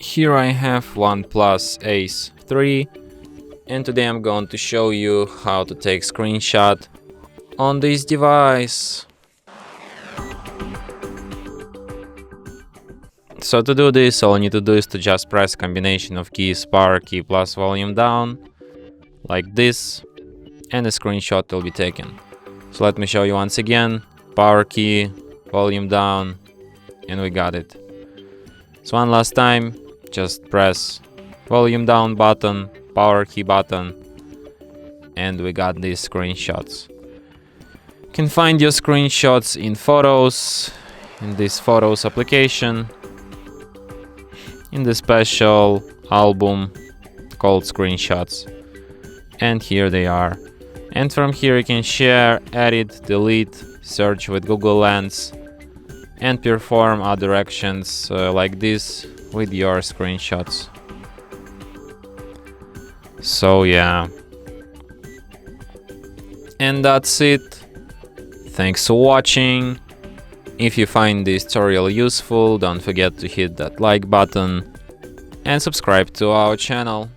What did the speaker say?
Here I have OnePlus Ace 3, and today I'm going to show you how to take screenshot on this device. So to do this, all you need to do is to just press combination of keys power key plus volume down, like this, and a screenshot will be taken. So let me show you once again, power key, volume down, and we got it. So one last time, just press volume down button, power key button, and we got these screenshots. You can find your screenshots in Photos, in this Photos application, in the special album called Screenshots, and here they are. And from here you can share, edit, delete, search with Google Lens, and perform other actions like this with your screenshots. So yeah, and that's it. Thanks for watching. If you find this tutorial useful, don't forget to hit that like button and subscribe to our channel.